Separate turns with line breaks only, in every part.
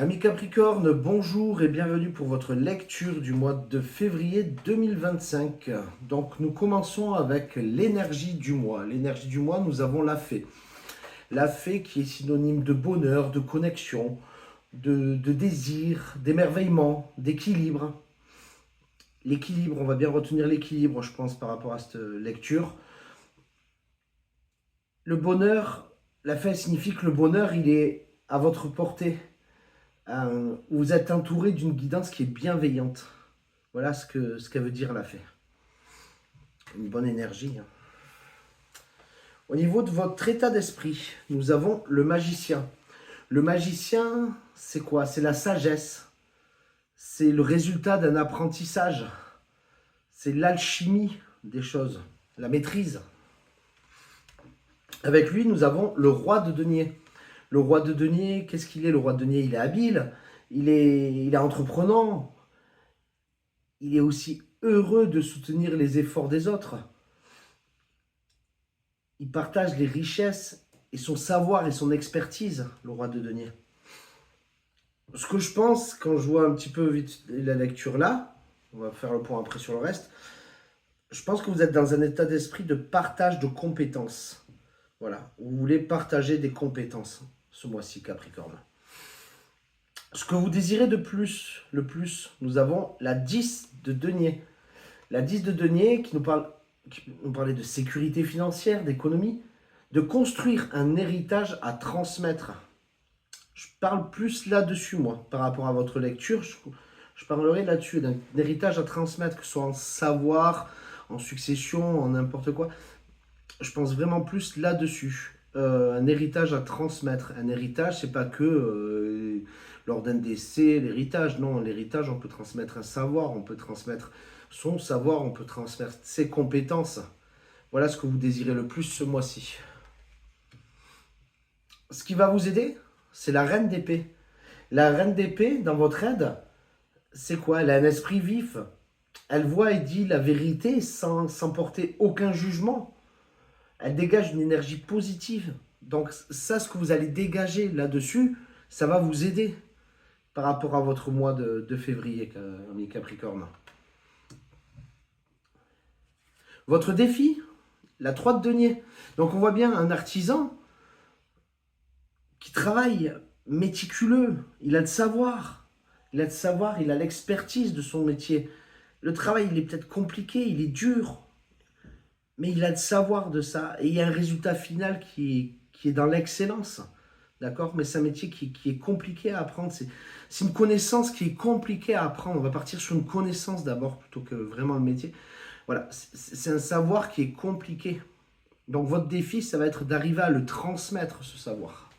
Amis Capricorne, bonjour et bienvenue pour votre lecture du mois de février 2025. Donc nous commençons avec l'énergie du mois. L'énergie du mois, nous avons la fée. La fée qui est synonyme de bonheur, de connexion, de désir, d'émerveillement, d'équilibre. L'équilibre, on va bien retenir l'équilibre, je pense, par rapport à cette lecture. Le bonheur, la fée signifie que le bonheur, il est à votre portée. Vous êtes entouré d'une guidance qui est bienveillante. Voilà ce qu'elle veut dire la fée. Une bonne énergie. Au niveau de votre état d'esprit, nous avons le magicien. Le magicien, c'est quoi? C'est la sagesse. C'est le résultat d'un apprentissage. C'est l'alchimie des choses, la maîtrise. Avec lui, nous avons le roi de denier. Le roi de denier, qu'est-ce qu'il est? Le roi de denier, il est habile, il est entreprenant, il est aussi heureux de soutenir les efforts des autres. Il partage les richesses et son savoir et son expertise, le roi de denier. Ce que je pense, quand je vois un petit peu vite la lecture là, on va faire le point après sur le reste, je pense que vous êtes dans un état d'esprit de partage de compétences. Voilà, vous voulez partager des compétences ce mois-ci, Capricorne. Ce que vous désirez de plus, le plus, nous avons la 10 de denier. La 10 de denier qui nous parlait de sécurité financière, d'économie, de construire un héritage à transmettre. Je parle plus là-dessus, moi, par rapport à votre lecture. Je parlerai là-dessus, d'un héritage à transmettre, que ce soit en savoir, en succession, en n'importe quoi. Je pense vraiment plus là-dessus. Un héritage à transmettre. Un héritage, c'est pas que lors d'un décès, l'héritage. Non, l'héritage, on peut transmettre un savoir, on peut transmettre son savoir, on peut transmettre ses compétences. Voilà ce que vous désirez le plus ce mois-ci. Ce qui va vous aider, c'est la reine d'épée. La reine d'épée, dans votre aide, c'est quoi? Elle a un esprit vif. Elle voit et dit la vérité sans porter aucun jugement. Elle dégage une énergie positive. Donc ça, ce que vous allez dégager là-dessus, ça va vous aider par rapport à votre mois de février, ami Capricorne. Votre défi, la 3 de denier. Donc on voit bien un artisan qui travaille méticuleux, il a de savoir, il a l'expertise de son métier. Le travail, il est peut-être compliqué, il est dur, mais il a de savoir de ça. Et il y a un résultat final qui est dans l'excellence. D'accord? Mais c'est un métier qui est compliqué à apprendre. C'est une connaissance qui est compliquée à apprendre. On va partir sur une connaissance d'abord plutôt que vraiment le métier. Voilà, c'est un savoir qui est compliqué. Donc votre défi, ça va être d'arriver à le transmettre, ce savoir.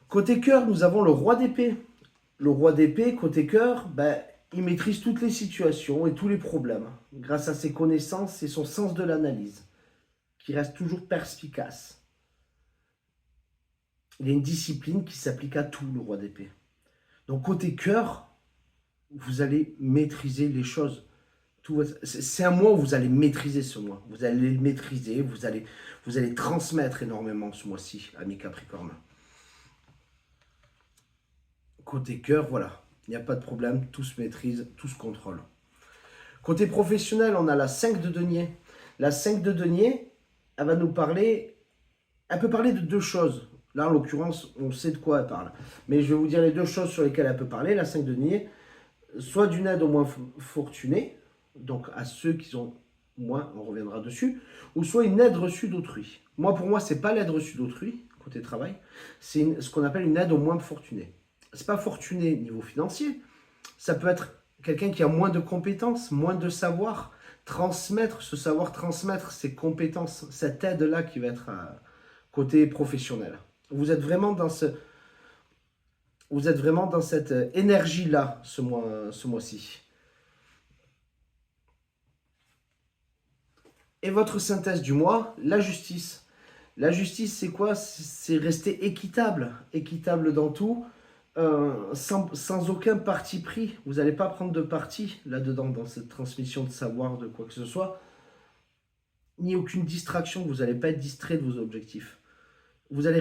Côté cœur, nous avons le roi d'épée. Le roi d'épée, côté cœur, il maîtrise toutes les situations et tous les problèmes grâce à ses connaissances et son sens de l'analyse, qui reste toujours perspicace. Il a une discipline qui s'applique à tout, le roi d'épée. Donc côté cœur, vous allez maîtriser les choses. C'est un mois où vous allez maîtriser ce mois. Vous allez le maîtriser, vous allez transmettre énormément ce mois-ci, ami Capricorne. Côté cœur, voilà, il n'y a pas de problème, tout se maîtrise, tout se contrôle. Côté professionnel, on a la 5 de denier. La 5 de denier, elle va nous parler, elle peut parler de deux choses. Là, en l'occurrence, on sait de quoi elle parle. Mais je vais vous dire les deux choses sur lesquelles elle peut parler, la 5 de denier. Soit d'une aide aux moins fortunés, donc à ceux qui ont moins, on reviendra dessus, ou soit une aide reçue d'autrui. Pour moi, c'est pas l'aide reçue d'autrui, côté travail, c'est ce qu'on appelle une aide aux moins fortunés. C'est pas fortuné niveau financier, ça peut être quelqu'un qui a moins de compétences, moins de savoir, transmettre ce savoir, transmettre ses compétences, cette aide-là qui va être côté professionnel. Vous êtes vraiment dans cette énergie-là ce mois-ci. Et votre synthèse du mois, la justice. La justice, c'est quoi? C'est rester équitable. Équitable dans tout, sans aucun parti pris. Vous n'allez pas prendre de parti là-dedans, dans cette transmission de savoir, de quoi que ce soit. Ni aucune distraction. Vous n'allez pas être distrait de vos objectifs. vous allez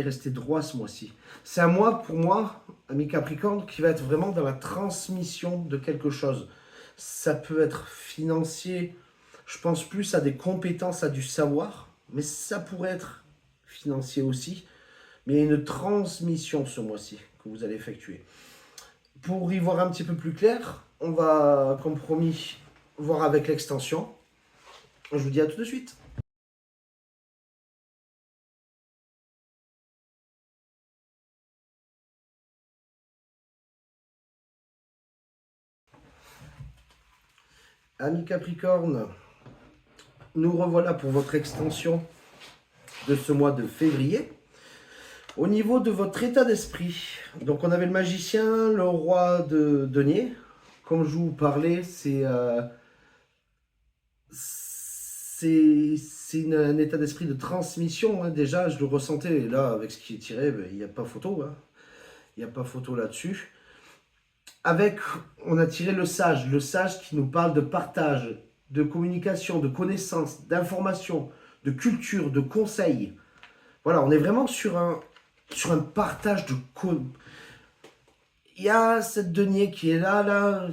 rester droit ce mois-ci. C'est un mois, pour moi, ami Capricorne, qui va être vraiment dans la transmission de quelque chose. Ça peut être financier, je pense plus à des compétences, à du savoir, mais ça pourrait être financier aussi. Mais il y a une transmission ce mois-ci que vous allez effectuer. Pour y voir un petit peu plus clair, on va, comme promis, voir avec l'extension. Je vous dis à tout de suite. Amis Capricorne, nous revoilà pour votre extension de ce mois de février. Au niveau de votre état d'esprit, donc on avait le magicien, le roi de denier. Comme je vous parlais, c'est un état d'esprit de transmission. Hein. Déjà, je le ressentais. Et là, avec ce qui est tiré, ben, il n'y a pas photo. Hein. Il n'y a pas photo là-dessus. Avec, on a tiré le sage qui nous parle de partage, de communication, de connaissances, d'informations, de culture, de conseils. Voilà, on est vraiment sur un partage de... Il y a cette denier qui est là,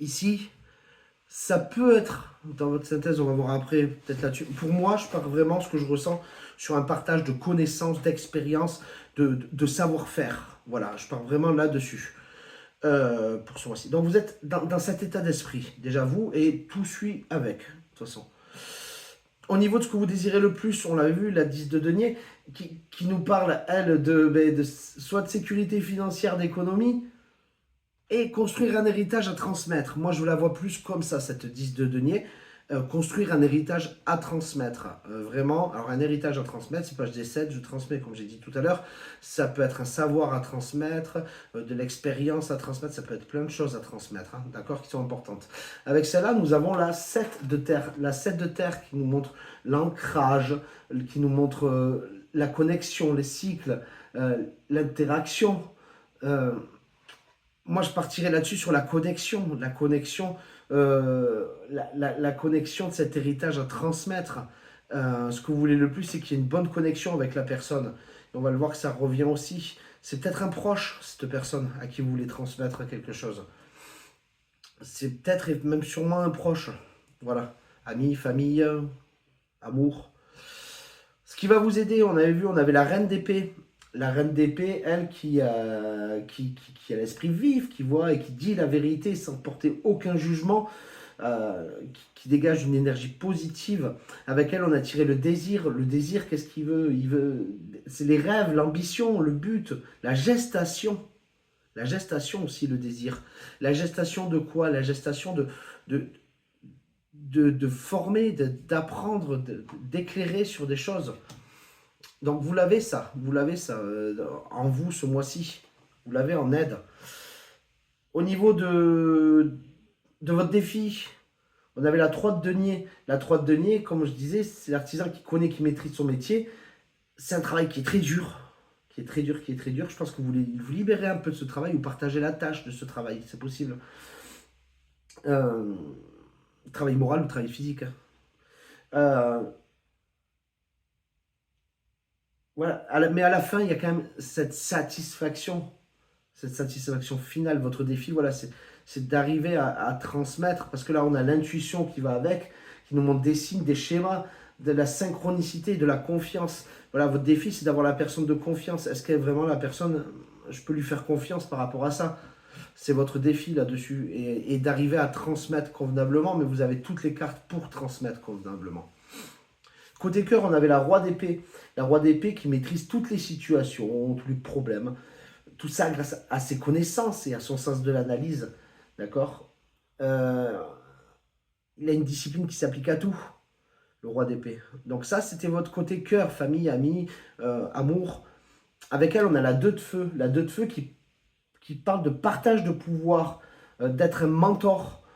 ici. Ça peut être, dans votre synthèse, on va voir après, peut-être là-dessus. Pour moi, je pars vraiment ce que je ressens sur un partage de connaissances, d'expériences, de savoir-faire. Voilà, je pars vraiment là-dessus. Pour ce mois-ci. Donc vous êtes dans cet état d'esprit, déjà vous, et tout suit avec, de toute façon. Au niveau de ce que vous désirez le plus, on l'a vu, la 10 de denier, qui nous parle, elle, de soit de sécurité financière, d'économie, et construire un héritage à transmettre. Moi, je la vois plus comme ça, cette 10 de denier. Construire un héritage à transmettre. Vraiment, alors un héritage à transmettre, c'est page D7, je transmets comme j'ai dit tout à l'heure. Ça peut être un savoir à transmettre, de l'expérience à transmettre, ça peut être plein de choses à transmettre, hein, d'accord, qui sont importantes. Avec celle-là, nous avons la 7 de terre. La 7 de terre qui nous montre l'ancrage, qui nous montre la connexion, les cycles, l'interaction. Euh, Moi, je partirais là-dessus sur la connexion, la connexion de cet héritage à transmettre. Ce que vous voulez le plus, c'est qu'il y ait une bonne connexion avec la personne. Et on va le voir que ça revient aussi. C'est peut-être un proche, cette personne, à qui vous voulez transmettre quelque chose. C'est peut-être et même sûrement un proche. Voilà. Amis, famille, amour. Ce qui va vous aider, on avait vu, on avait la reine d'épée. La reine d'épée, elle, qui a l'esprit vif, qui voit et qui dit la vérité sans porter aucun jugement, qui dégage une énergie positive. Avec elle, on a tiré le désir. Le désir, qu'est-ce qu'il veut? Il veut, c'est les rêves, l'ambition, le but, la gestation. La gestation aussi, le désir. La gestation de quoi? La gestation de, de former, d'apprendre, d'éclairer sur des choses. Donc vous l'avez ça en vous ce mois-ci. Vous l'avez en aide. Au niveau de votre défi, on avait la 3 de denier. La 3 de denier, comme je disais, c'est l'artisan qui connaît, qui maîtrise son métier. C'est un travail qui est très dur. Qui est très dur, qui est très dur. Je pense que vous voulez vous libérer un peu de ce travail ou partager la tâche de ce travail. C'est possible. Euh, Travail moral ou travail physique. Hein. Euh, voilà. Mais à la fin, il y a quand même cette satisfaction finale. Votre défi, voilà, c'est d'arriver à transmettre, parce que là, on a l'intuition qui va avec, qui nous montre des signes, des schémas, de la synchronicité, de la confiance. Voilà, votre défi, c'est d'avoir la personne de confiance. Est-ce qu'elle est vraiment la personne, je peux lui faire confiance par rapport à ça? C'est votre défi là-dessus, et d'arriver à transmettre convenablement, mais vous avez toutes les cartes pour transmettre convenablement. Côté cœur, on avait la roi d'épée. La roi d'épée qui maîtrise toutes les situations, tous les problèmes. Tout ça grâce à ses connaissances et à son sens de l'analyse. D'accord. euh, Il a une discipline qui s'applique à tout, le roi d'épée. Donc ça, c'était votre côté cœur, famille, amis, amour. Avec elle, on a la 2 de feu. La 2 de feu qui parle de partage de pouvoir, d'être un mentor,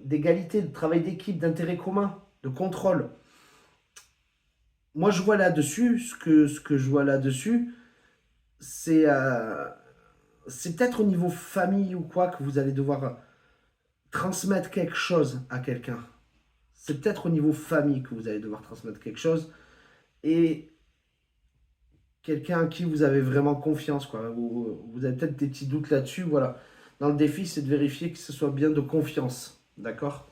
d'égalité, de travail d'équipe, d'intérêt commun, de contrôle. Moi, je vois là-dessus, ce que je vois là-dessus, c'est c'est peut-être au niveau famille ou quoi que vous allez devoir transmettre quelque chose à quelqu'un. C'est peut-être au niveau famille que vous allez devoir transmettre quelque chose. et quelqu'un à qui vous avez vraiment confiance, quoi. Vous avez peut-être des petits doutes là-dessus, voilà. Dans le défi, c'est de vérifier que ce soit bien de confiance, d'accord?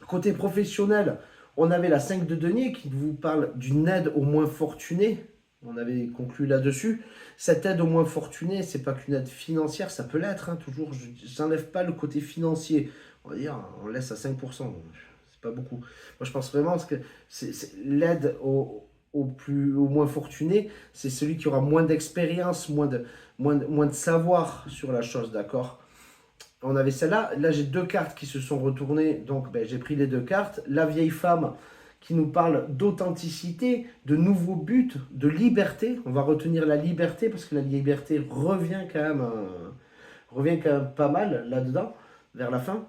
Côté professionnel, on avait la 5 de denier qui vous parle d'une aide aux moins fortunés. On avait conclu là-dessus. Cette aide aux moins fortunés, c'est pas qu'une aide financière, ça peut l'être, hein, toujours. Je n'enlève pas le côté financier. On va dire, on laisse à 5%. C'est pas beaucoup. Moi, je pense vraiment que l'aide aux moins fortunés, c'est celui qui aura moins d'expérience, moins de savoir sur la chose, d'accord? On avait celle-là. Là, j'ai deux cartes qui se sont retournées. Donc, ben, j'ai pris les deux cartes. La vieille femme qui nous parle d'authenticité, de nouveaux buts, de liberté. On va retenir la liberté parce que la liberté revient quand même pas mal là-dedans, vers la fin.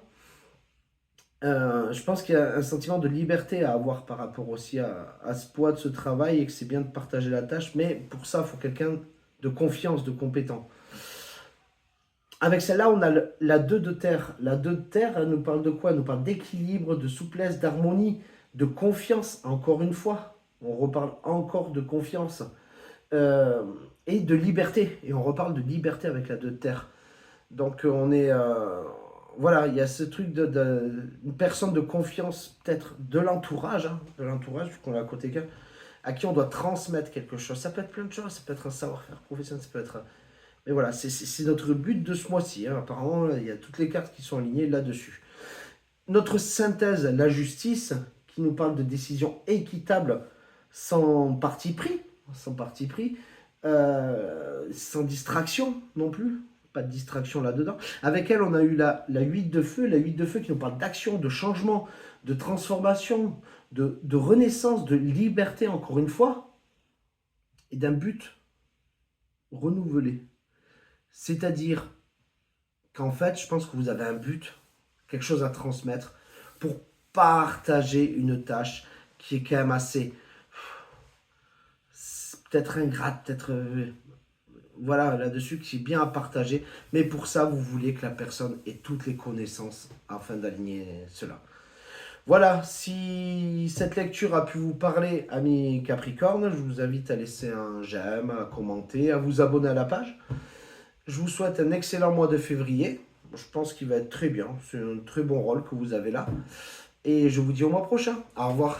Je pense qu'il y a un sentiment de liberté à avoir par rapport aussi à ce poids de ce travail et que c'est bien de partager la tâche. Mais pour ça, il faut quelqu'un de confiance, de compétent. Avec celle-là, on a la 2 de terre. La 2 de terre, elle nous parle de quoi? Elle nous parle d'équilibre, de souplesse, d'harmonie, de confiance, encore une fois. On reparle encore de confiance. Euh, et de liberté. Et on reparle de liberté avec la 2 de terre. Donc on est... voilà, il y a ce truc une personne de confiance, peut-être de l'entourage, vu qu'on est à côté qu'un, à qui on doit transmettre quelque chose. Ça peut être plein de choses, ça peut être un savoir-faire professionnel, ça peut être... Mais voilà, c'est notre but de ce mois-ci, hein. Apparemment, il y a toutes les cartes qui sont alignées là-dessus. Notre synthèse, la justice, qui nous parle de décisions équitables sans parti pris, sans parti pris, sans distraction non plus, pas de distraction là-dedans. Avec elle, on a eu la 8 de feu, la 8 de feu qui nous parle d'action, de changement, de transformation, de renaissance, de liberté, encore une fois, et d'un but renouvelé. C'est-à-dire qu'en fait, je pense que vous avez un but, quelque chose à transmettre pour partager une tâche qui est quand même assez peut-être ingrate, peut-être voilà là-dessus qui est bien à partager. Mais pour ça, vous voulez que la personne ait toutes les connaissances afin d'aligner cela. Voilà, si cette lecture a pu vous parler, amis Capricorne, je vous invite à laisser un j'aime, à commenter, à vous abonner à la page. Je vous souhaite un excellent mois de février. Je pense qu'il va être très bien. C'est un très bon rôle que vous avez là. Et je vous dis au mois prochain. Au revoir.